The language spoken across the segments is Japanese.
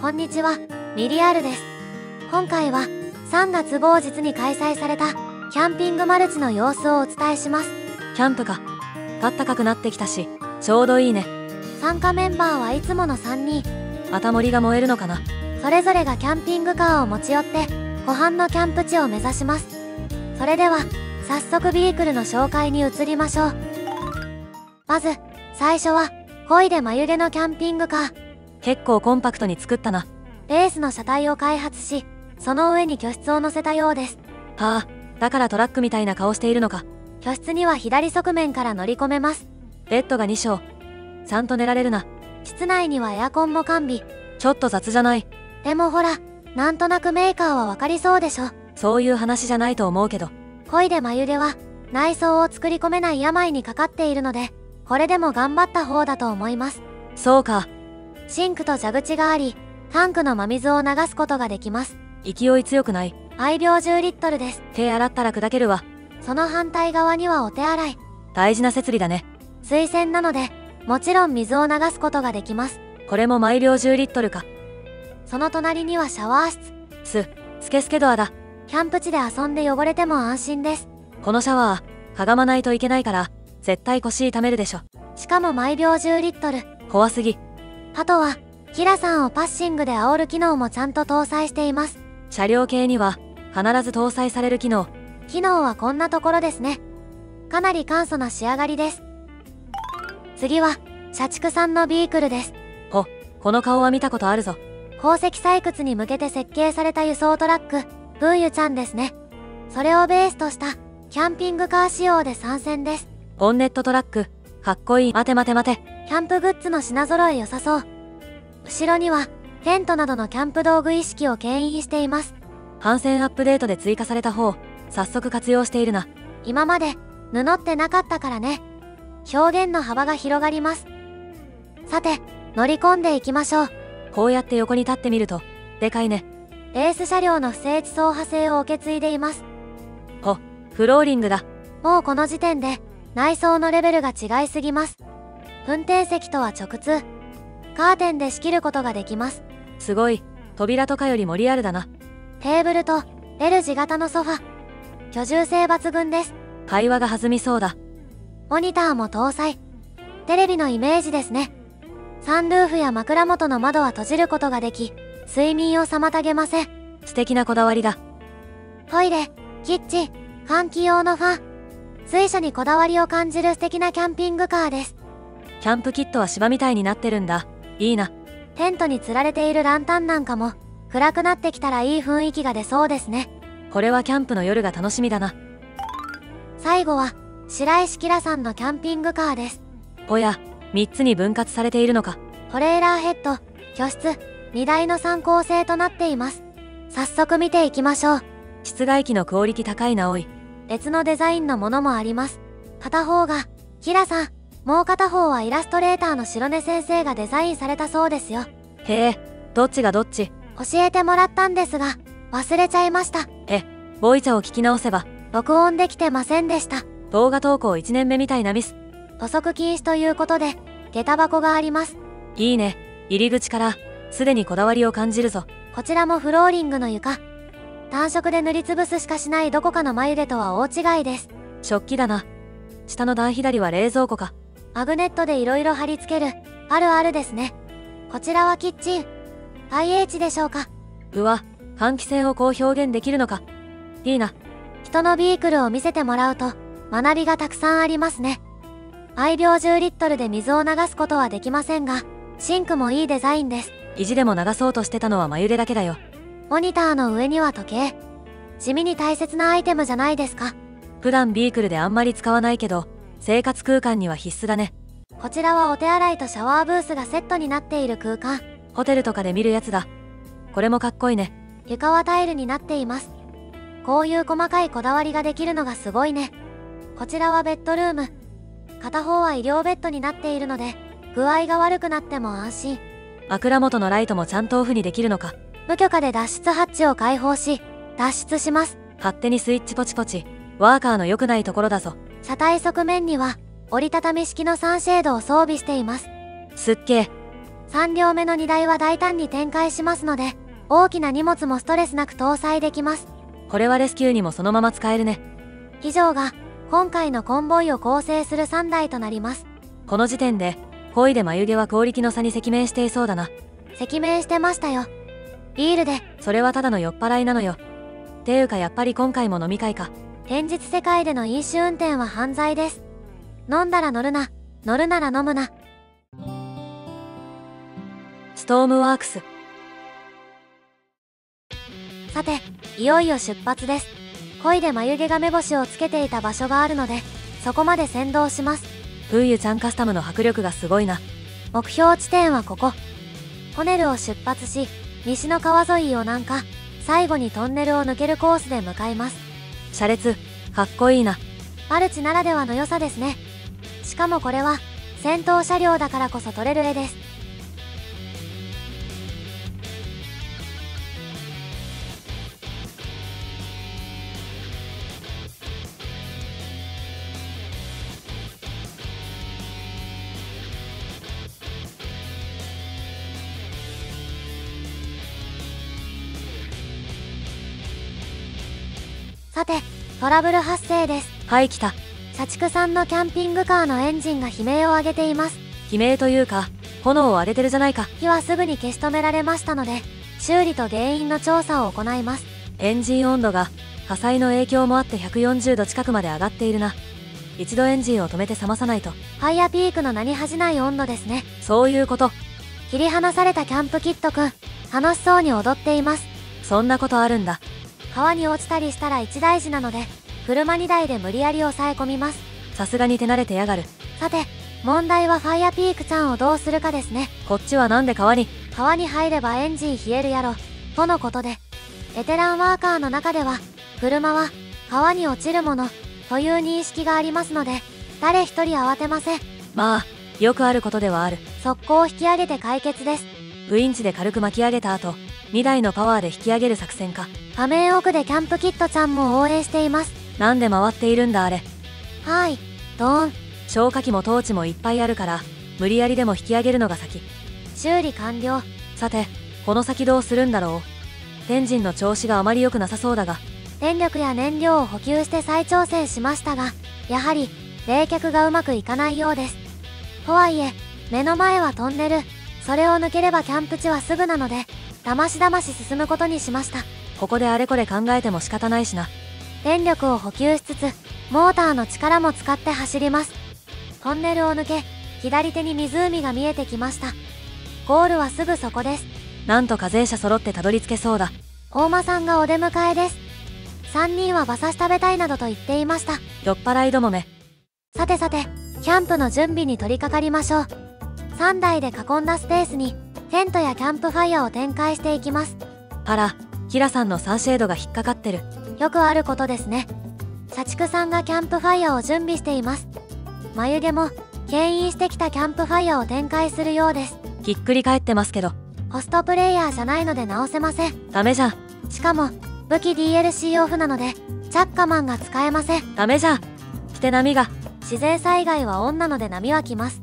こんにちは、ミリアルです。今回は3月某日に開催されたキャンピングマルチの様子をお伝えします。キャンプか。あったかくなってきたし、ちょうどいいね。参加メンバーはいつもの3人。また森が燃えるのかな。それぞれがキャンピングカーを持ち寄って湖畔のキャンプ地を目指します。それでは早速ビークルの紹介に移りましょう。まず最初は漕いで眉毛のキャンピングカー。結構コンパクトに作ったな。レースの車体を開発し、その上に居室を乗せたようです。はあ、だからトラックみたいな顔しているのか。居室には左側面から乗り込めます。ベッドが2床。ちゃんと寝られるな。室内にはエアコンも完備。ちょっと雑じゃない？でもほら、なんとなくメーカーはわかりそうでしょ。そういう話じゃないと思うけど。漕いで眉毛は内装を作り込めない病にかかっているので、これでも頑張った方だと思います。そうか。シンクと蛇口があり、タンクの真水を流すことができます。勢い強くない？毎秒10リットルです。手洗ったら砕けるわ。その反対側にはお手洗い。大事な設備だね。水洗なので、もちろん水を流すことができます。これも毎秒10リットルか。その隣にはシャワー室。スケスケドアだ。キャンプ地で遊んで汚れても安心です。このシャワー、かがまないといけないから、絶対腰痛めるでしょ。しかも毎秒10リットル。怖すぎ。あとは、キラさんをパッシングで煽る機能もちゃんと搭載しています。車両系には、必ず搭載される機能。機能はこんなところですね。かなり簡素な仕上がりです。次は、社畜さんのビークルです。この顔は見たことあるぞ。鉱石採掘に向けて設計された輸送トラック、ブーユちゃんですね。それをベースとした、キャンピングカー仕様で参戦です。ボンネットトラック、かっこいい。待て。キャンプグッズの品揃え良さそう。後ろには、テントなどのキャンプ道具意識を牽引しています。帆船アップデートで追加された方、早速活用しているな。今まで、布ってなかったからね。表現の幅が広がります。さて、乗り込んでいきましょう。こうやって横に立ってみると、でかいね。レース車両の不正地走破性を受け継いでいます。フローリングだ。もうこの時点で、内装のレベルが違いすぎます。運転席とは直通。カーテンで仕切ることができます。すごい。扉とかよりもリアルだな。テーブルと L 字型のソファ。居住性抜群です。会話が弾みそうだ。モニターも搭載。テレビのイメージですね。サンルーフや枕元の窓は閉じることができ、睡眠を妨げません。素敵なこだわりだ。トイレ、キッチン、換気用のファン。随所にこだわりを感じる素敵なキャンピングカーです。キャンプキットは芝みたいになってるんだ。いいな。テントに吊られているランタンなんかも、暗くなってきたらいい雰囲気が出そうですね。これはキャンプの夜が楽しみだな。最後は、白石キラさんのキャンピングカーです。おや、3つに分割されているのか。トレーラーヘッド、居室、荷台の3構成となっています。早速見ていきましょう。室外機のクオリティ高いな。おい。別のデザインのものもあります。片方が、キラさん、もう片方はイラストレーターの白根先生がデザインされたそうですよ。へえ、どっちがどっち？教えてもらったんですが、忘れちゃいました。ボイチャを聞き直せば。録音できてませんでした。動画投稿1年目みたいなミス。土足禁止ということで、下駄箱があります。いいね。入り口から、すでにこだわりを感じるぞ。こちらもフローリングの床。単色で塗りつぶすしかしないどこかの眉毛とは大違いです。食器だな。下の段左は冷蔵庫か。マグネットで色々貼り付ける、あるあるですね。こちらはキッチン。IH でしょうか。うわ、換気扇をこう表現できるのか。いいな。人のビークルを見せてもらうと、学びがたくさんありますね。毎秒10リットルで水を流すことはできませんが、シンクもいいデザインです。意地でも流そうとしてたのは眉毛だけだよ。モニターの上には時計。地味に大切なアイテムじゃないですか。普段ビークルであんまり使わないけど、生活空間には必須だね。こちらはお手洗いとシャワーブースがセットになっている空間。ホテルとかで見るやつだ。これもかっこいいね。床はタイルになっています。こういう細かいこだわりができるのがすごいね。こちらはベッドルーム。片方は医療ベッドになっているので、具合が悪くなっても安心。枕元のライトもちゃんとオフにできるのか。無許可で脱出ハッチを開放し、脱出します。勝手にスイッチポチポチ。ワーカーの良くないところだぞ。車体側面には、折りたたみ式のサンシェードを装備しています。すっげえ。3両目の荷台は大胆に展開しますので、大きな荷物もストレスなく搭載できます。これはレスキューにもそのまま使えるね。以上が今回のコンボイを構成する3台となります。この時点で恋で眉毛はクオリティの差に赤面していそうだな。赤面してましたよ。ビールで。それはただの酔っ払いなのよ。ていうかやっぱり今回も飲み会か。現実世界での飲酒運転は犯罪です。飲んだら乗るな、乗るなら飲むな。ストームワークス。さて、いよいよ出発です。恋で眉毛が目星をつけていた場所があるので、そこまで先導します。冬ちゃんカスタムの迫力がすごいな。目標地点はここ。ホネルを出発し、西の川沿いを南下、最後にトンネルを抜けるコースで向かいます。車列、かっこいいな。マルチならではの良さですね。しかもこれは、先頭車両だからこそ撮れる絵です。さて、トラブル発生です。はい来た。社畜さんのキャンピングカーのエンジンが悲鳴を上げています。悲鳴というか、炎を上げてるじゃないか。火はすぐに消し止められましたので、修理と原因の調査を行います。エンジン温度が、火災の影響もあって140度近くまで上がっているな。一度エンジンを止めて冷まさないと。ファイヤーピークの名に恥じない温度ですね。そういうこと。切り離されたキャンプキットくん、楽しそうに踊っています。そんなことあるんだ。川に落ちたりしたら一大事なので、車2台で無理やり抑え込みます。さすがに手慣れてやがる。さて、問題はファイヤーピークちゃんをどうするかですね。こっちはなんで川に。川に入ればエンジン冷えるやろ、とのことで、ベテランワーカーの中では、車は川に落ちるもの、という認識がありますので、誰一人慌てません。まあ、よくあることではある。速攻引き上げて解決です。ウインチで軽く巻き上げた後、2台のパワーで引き上げる作戦か。画面奥でキャンプキットちゃんも応援しています。なんで回っているんだあれ。はい、ドーン。消火器もトーチもいっぱいあるから、無理やりでも引き上げるのが先。修理完了。さて、この先どうするんだろう。エンジンの調子があまり良くなさそうだが。電力や燃料を補給して再挑戦しましたが、やはり、冷却がうまくいかないようです。とはいえ、目の前はトンネル。それを抜ければキャンプ地はすぐなので、だましだまし進むことにしました。ここであれこれ考えても仕方ないしな。電力を補給しつつ、モーターの力も使って走ります。トンネルを抜け、左手に湖が見えてきました。ゴールはすぐそこです。なんとか税車揃ってたどり着けそうだ。大間さんがお出迎えです。3人は馬刺し食べたいなどと言っていました。酔っ払いどもめ。さてさて、キャンプの準備に取り掛かりましょう。3台で囲んだスペースに、テントやキャンプファイヤーを展開していきます。あら、キラさんのサンシェードが引っかかってる。よくあることですね。社畜さんがキャンプファイヤーを準備しています。眉毛も、牽引してきたキャンプファイヤーを展開するようです。ひっくり返ってますけど。ホストプレイヤーじゃないので直せません。ダメじゃん。しかも、武器 DLC オフなので、チャッカマンが使えません。ダメじゃん。して波が。自然災害はオンなので波は来ます。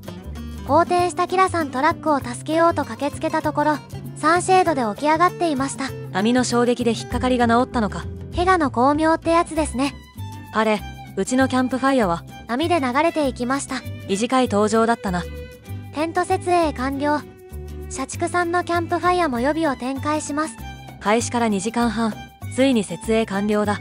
横転したキラさんトラックを助けようと駆けつけたところ、サンシェードで起き上がっていました。波の衝撃で引っかかりが治ったのか。怪我の巧妙ってやつですね。あれ、うちのキャンプファイヤーは波で流れていきました。短い登場だったな。テント設営完了。社畜さんのキャンプファイヤーも予備を展開します。開始から2時間半、ついに設営完了だ。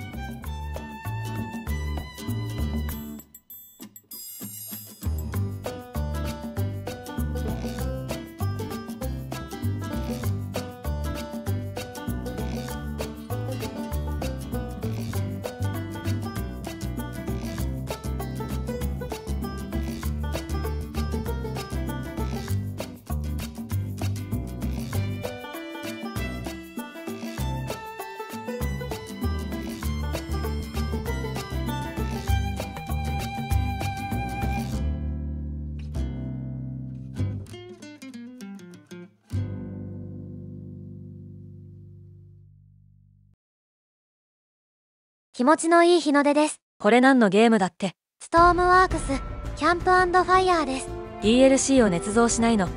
気持ちのいい日の出です。これ何のゲームだって。ストームワークス、キャンプ&ファイヤーです。DLC を捏造しないの。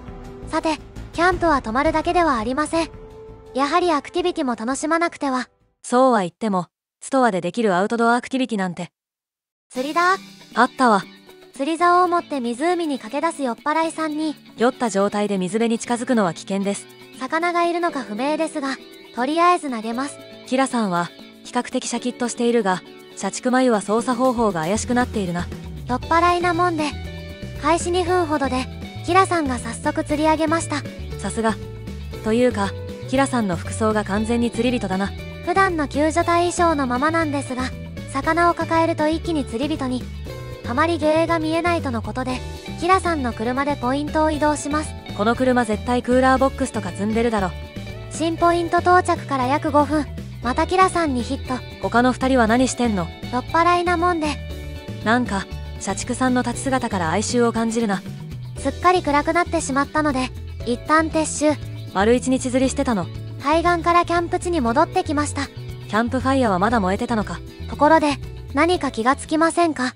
さて、キャンプは泊まるだけではありません。やはりアクティビティも楽しまなくては。そうは言っても、ストアでできるアウトドアアクティビティなんて。釣りだ。あったわ。釣り竿を持って湖に駆け出す酔っ払いさんに、酔った状態で水辺に近づくのは危険です。魚がいるのか不明ですが、とりあえず投げます。キラさんは、比較的シャキッとしているが、社畜眉は操作方法が怪しくなっているな。酔っ払いなもんで、開始2分ほどで、キラさんが早速釣り上げました。さすが。というか、キラさんの服装が完全に釣り人だな。普段の救助隊衣装のままなんですが、魚を抱えると一気に釣り人に。あまり魚影が見えないとのことで、キラさんの車でポイントを移動します。この車絶対クーラーボックスとか積んでるだろ。新ポイント到着から約5分。またキラさんにヒット。他の2人は何してんの？酔っ払いなもんで。なんか、社畜さんの立ち姿から哀愁を感じるな。すっかり暗くなってしまったので、一旦撤収。丸一日釣りしてたの？海岸からキャンプ地に戻ってきました。キャンプファイヤーはまだ燃えてたのか。ところで、何か気がつきませんか？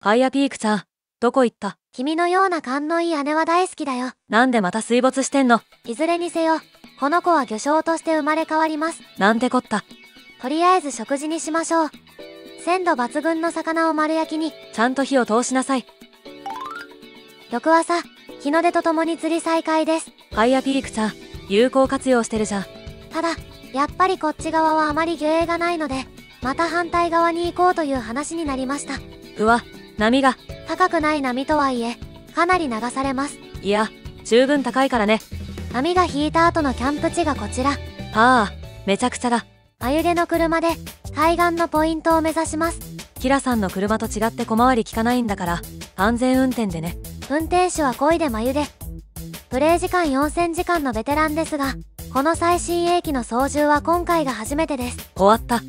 ファイヤーピークちゃん、どこ行った？君のような勘のいい姉は大好きだよ。なんでまた水没してんの？いずれにせよ、この子は魚匠として生まれ変わります。なんてこった。とりあえず食事にしましょう。鮮度抜群の魚を丸焼きに。ちゃんと火を通しなさい。翌朝、日の出とともに釣り再開です。ファイヤーピークちゃん、有効活用してるじゃん。ただ、やっぱりこっち側はあまり魚影がないので、また反対側に行こうという話になりました。うわ、波が。高くない波とはいえ、かなり流されます。いや、十分高いからね。波が引いた後のキャンプ地がこちら。ああ、めちゃくちゃだ。眉毛の車で、海岸のポイントを目指します。キラさんの車と違って小回り効かないんだから、安全運転でね。運転手は漕いで眉毛。プレイ時間4000時間のベテランですが、この最新鋭機の操縦は今回が初めてです。終わった。